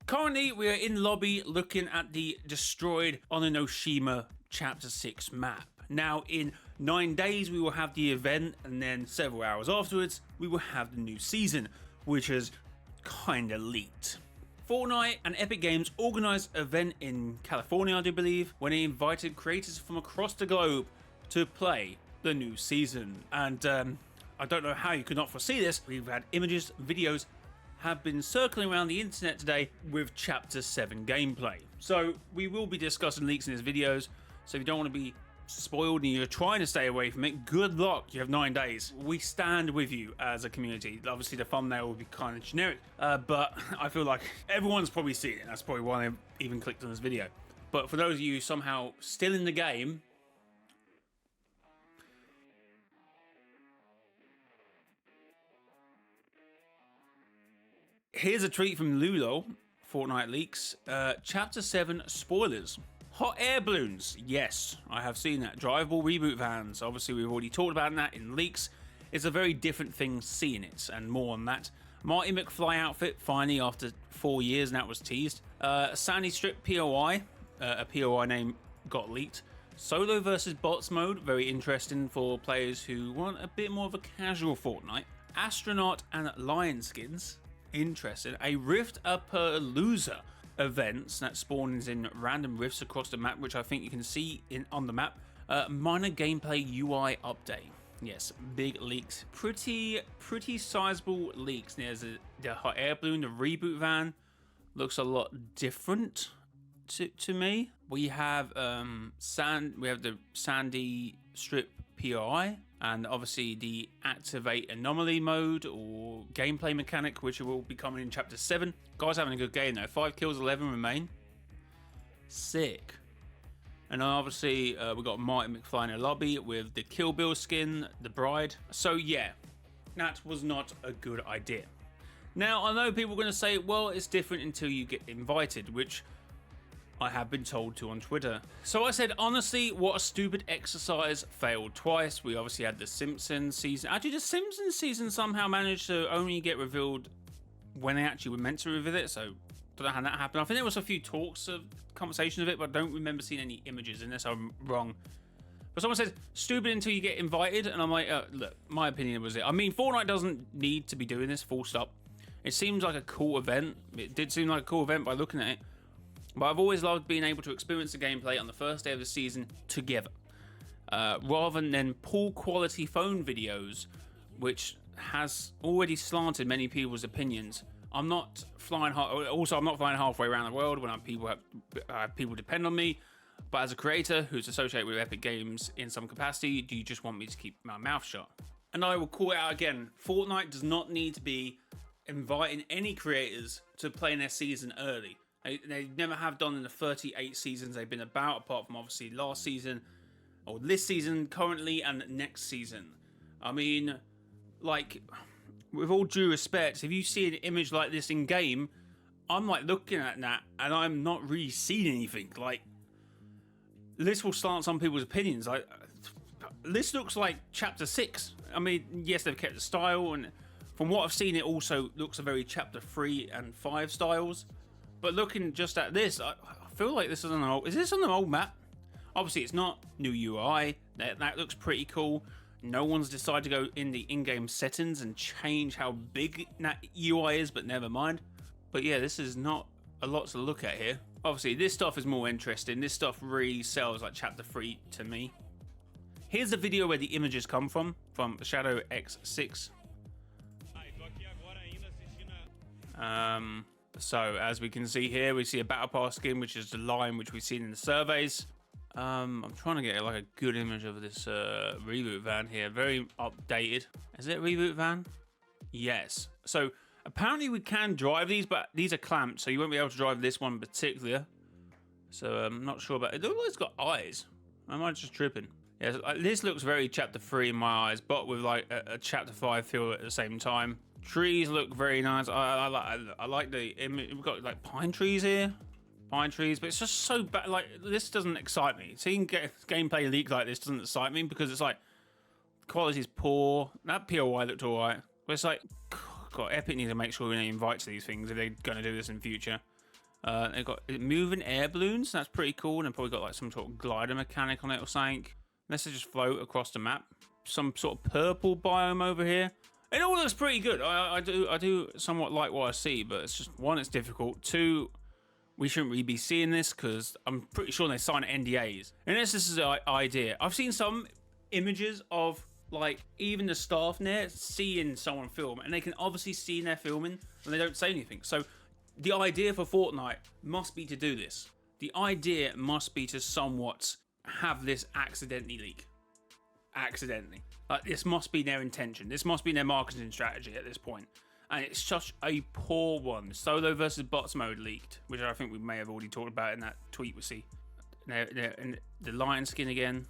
Currently, we are in lobby looking at the destroyed Ononoshima Chapter 6 map. Now, in 9 days, we will have the event, and then several hours afterwards, we will have the new season, which has kinda leaked. Fortnite and Epic Games organised an event in California, I do believe, when they invited creators from across the globe to play the new season. And I don't know how you could not foresee this. We've had images, videos have been circling around the internet today with Chapter 7 gameplay. So we will be discussing leaks in these videos, so if you don't want to be spoiled and you're trying to stay away from it, good luck. You have 9 days. We stand with you as a community. Obviously the thumbnail will be kind of generic, but I feel like everyone's probably seen it. That's probably why they even clicked on this video. But for those of you somehow still in the game, here's a tweet from Lulo, Fortnite leaks, Chapter 7 spoilers. Hot air balloons, yes, I have seen that. Drivable reboot vans, obviously we've already talked about that in leaks. It's a very different thing seeing it, and more on that. Marty McFly outfit, finally after 4 years, and that was teased. Sandy Strip POI, a POI name got leaked. Solo versus bots mode, very interesting for players who want a bit more of a casual Fortnite. Astronaut and lion skins, interesting. A Rift-a-Palooza events that spawns in random rifts across the map, which I think you can see on the map. Minor gameplay UI update. Yes, big leaks. Pretty sizable leaks. There's the hot air balloon, the reboot van. Looks a lot different to me. We have the Sandy Strip POI, and obviously the activate anomaly mode or gameplay mechanic, which will be coming in Chapter 7. Guys having a good game though. 5 kills, 11 remain. Sick. And then obviously we got Marty McFly in a lobby with the Kill Bill skin, the bride. So yeah, that was not a good idea. Now I know people are going to say, well, it's different until you get invited, which I have been told to on Twitter. So I said, honestly, what a stupid exercise, failed twice. We obviously had the Simpsons season. Actually, the Simpsons season somehow managed to only get revealed when they actually were meant to reveal it, so don't know how that happened. I think there was a few talks of conversations of it, but I don't remember seeing any images unless I'm wrong. But someone said, stupid until you get invited, and I'm like, look, my opinion was it. I mean, Fortnite doesn't need to be doing this, full stop. It seems like a cool event. It did seem like a cool event by looking at it. But I've always loved being able to experience the gameplay on the first day of the season together, rather than poor quality phone videos, which has already slanted many people's opinions. I'm not flying halfway around the world when people depend on me. But as a creator who's associated with Epic Games in some capacity, do you just want me to keep my mouth shut? And I will call it out again. Fortnite does not need to be inviting any creators to play in their season early. They never have done in the 38 seasons they've been about, apart from obviously last season, or this season currently, and next season. I mean, like, with all due respect, if you see an image like this in game, I'm like looking at that and I'm not really seeing anything. Like, this will slant some people's opinions. Like, this looks like Chapter 6. I mean, yes, they've kept the style, and from what I've seen, it also looks a very Chapter 3 and 5 styles. But looking just at this, I feel like this is on an old... Is this on an old map? Obviously, it's not new UI. That looks pretty cool. No one's decided to go in the in-game settings and change how big that UI is, but never mind. But yeah, this is not a lot to look at here. Obviously, this stuff is more interesting. This stuff really sells like Chapter 3 to me. Here's the video where the images come from Shadow X6. So as we can see here, we see a Battle Pass skin, which is the line which we've seen in the surveys. I'm trying to get like a good image of this reboot van here. Very updated. Is it a reboot van? Yes. So apparently we can drive these, but these are clamped, so you won't be able to drive this one in particular. So I'm not sure about it. It looks like it's got eyes. Am I just tripping? Yeah, this looks very Chapter 3 in my eyes, but with like a Chapter 5 feel at the same time. Trees look very nice. I like the image. We've got like pine trees here. Pine trees, but it's just so bad. Like, this doesn't excite me. Seeing gameplay leak like this doesn't excite me because it's like, quality's poor. That POI looked alright. But it's like, God, Epic need to make sure they invite to these things if they're going to do this in future. They've got moving air balloons. That's pretty cool. And they've probably got like some sort of glider mechanic on it or something. Unless they just float across the map. Some sort of purple biome over here. It all looks pretty good. I do somewhat like what I see, but it's just, one, it's difficult. Two, we shouldn't really be seeing this because I'm pretty sure they sign NDAs. Unless this is an idea. I've seen some images of like even the staff there seeing someone film, and they can obviously see in their filming and they don't say anything. So the idea for Fortnite must be to do this. The idea must be to somewhat have this accidentally leak. Accidentally. Like, this must be their intention. This must be their marketing strategy at this point. And it's such a poor one. Solo versus bots mode leaked, which I think we may have already talked about in that tweet we see. And the lion skin again.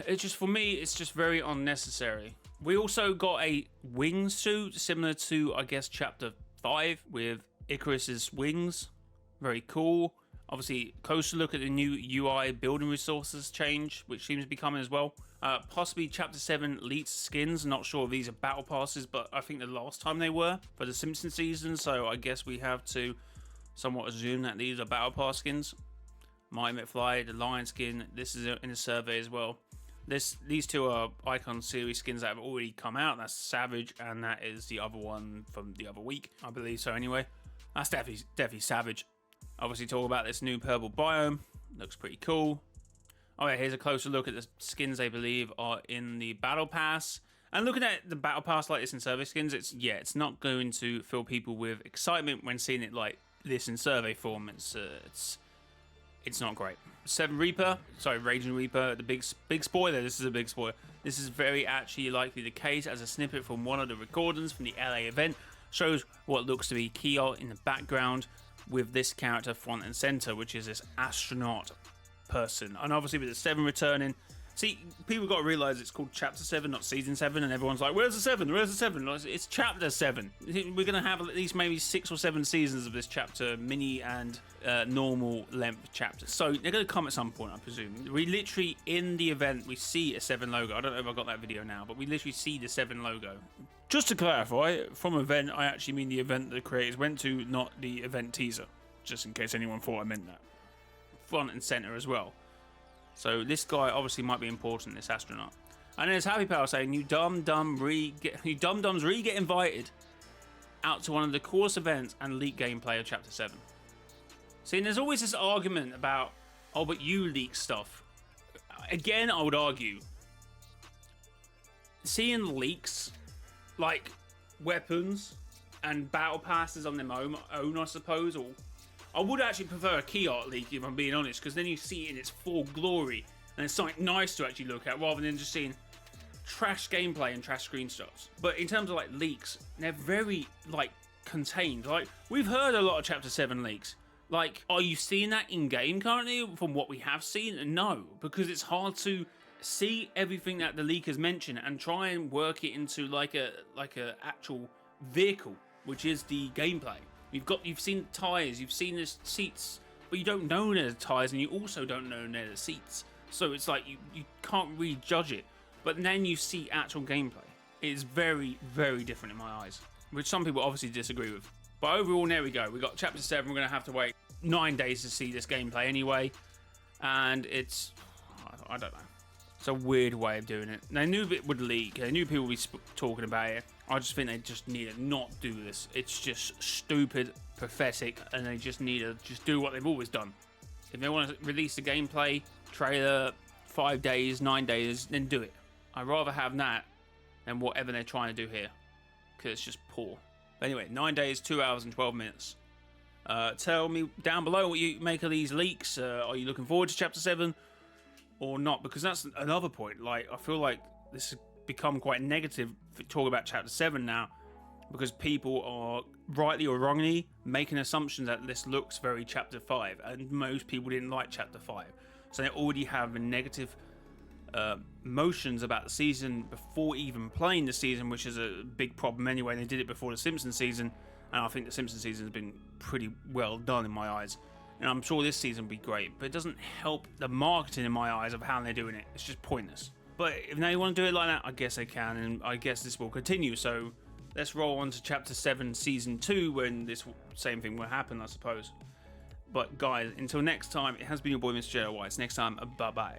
It's just, for me, it's just very unnecessary. We also got a wingsuit similar to, I guess, Chapter 5 with Icarus's wings. Very cool. Obviously, closer look at the new UI building resources change, which seems to be coming as well. Possibly Chapter 7 leaked skins. Not sure if these are battle passes, but I think the last time they were for the Simpsons season, so I guess we have to somewhat assume that these are battle pass skins. Mighty McFly, the lion skin, this is in the survey as well. These two are Icon series skins that have already come out. That's Savage, and that is the other one from the other week, I believe so anyway. That's definitely Savage. Obviously talk about this new purple biome. Looks pretty cool. Oh yeah, here's a closer look at the skins they believe are in the Battle Pass. And looking at the Battle Pass like this in survey skins, it's not going to fill people with excitement when seeing it like this in survey form. It's not great. Raging Reaper, the big spoiler. This is a big spoiler. This is very actually likely the case, as a snippet from one of the recordings from the LA event shows what looks to be Keo in the background with this character front and center, which is this astronaut person. And obviously with the 7 returning, see, people got to realize it's called Chapter 7, not Season 7, and everyone's like, where's the 7? Where's the 7? It's Chapter 7. We're going to have at least maybe 6 or 7 seasons of this chapter, mini and normal length chapters. So they're going to come at some point, I presume. We literally, in the event, we see a 7 logo. I don't know if I've got that video now, but we literally see the 7 logo. Just to clarify, from event, I actually mean the event the creators went to, not the event teaser. Just in case anyone thought I meant that. Front and center as well. So this guy obviously might be important, this astronaut. And there's Happy Power saying, you dum-dums get invited out to one of the coolest events and leak gameplay of Chapter 7. See, and there's always this argument about, oh, but you leak stuff. Again, I would argue, seeing leaks like weapons and battle passes on their own, I suppose, or I would actually prefer a key art leak, if I'm being honest, because then you see it in its full glory, and it's something nice to actually look at, rather than just seeing trash gameplay and trash screenshots. But in terms of like leaks, they're very like contained. Like, we've heard a lot of Chapter 7 leaks. Like, are you seeing that in game currently from what we have seen? No, because it's hard to see everything that the leakers mention and try and work it into like a actual vehicle, which is the gameplay. You've seen tires, you've seen the seats, but you don't know they're the tires, and you also don't know they're the seats. So it's like you can't really judge it. But then you see actual gameplay. It's very, very different in my eyes, which some people obviously disagree with. But overall, there we go. We got Chapter 7. We're going to have to wait 9 days to see this gameplay anyway. And it's, I don't know. It's a weird way of doing it. They knew it would leak. They knew people would be talking about it. I just think they just need to not do this. It's just stupid, pathetic, and they just need to just do what they've always done. If they want to release the gameplay trailer 5 days, 9 days, then do it. I'd rather have that than whatever they're trying to do here, because it's just poor. But anyway, 9 days, 2 hours and 12 minutes. Tell me down below what you make of these leaks. Are you looking forward to Chapter 7 or not? Because that's another point. Like, I feel like this has become quite negative talk about Chapter 7 now, because people are rightly or wrongly making assumptions that this looks very Chapter 5, and most people didn't like Chapter 5, so they already have a negative motions about the season before even playing the season, which is a big problem anyway. They did it before the Simpsons season, and I think the Simpsons season has been pretty well done in my eyes, and I'm sure this season will be great, but it doesn't help the marketing in my eyes of how they're doing it. It's just pointless. But if they want to do it like that, I guess they can, and I guess this will continue. So let's roll on to Chapter 7 Season 2, when this same thing will happen, I suppose. But guys, until next time, it has been your boy Mr. Jedi Whites. Next time, bye bye.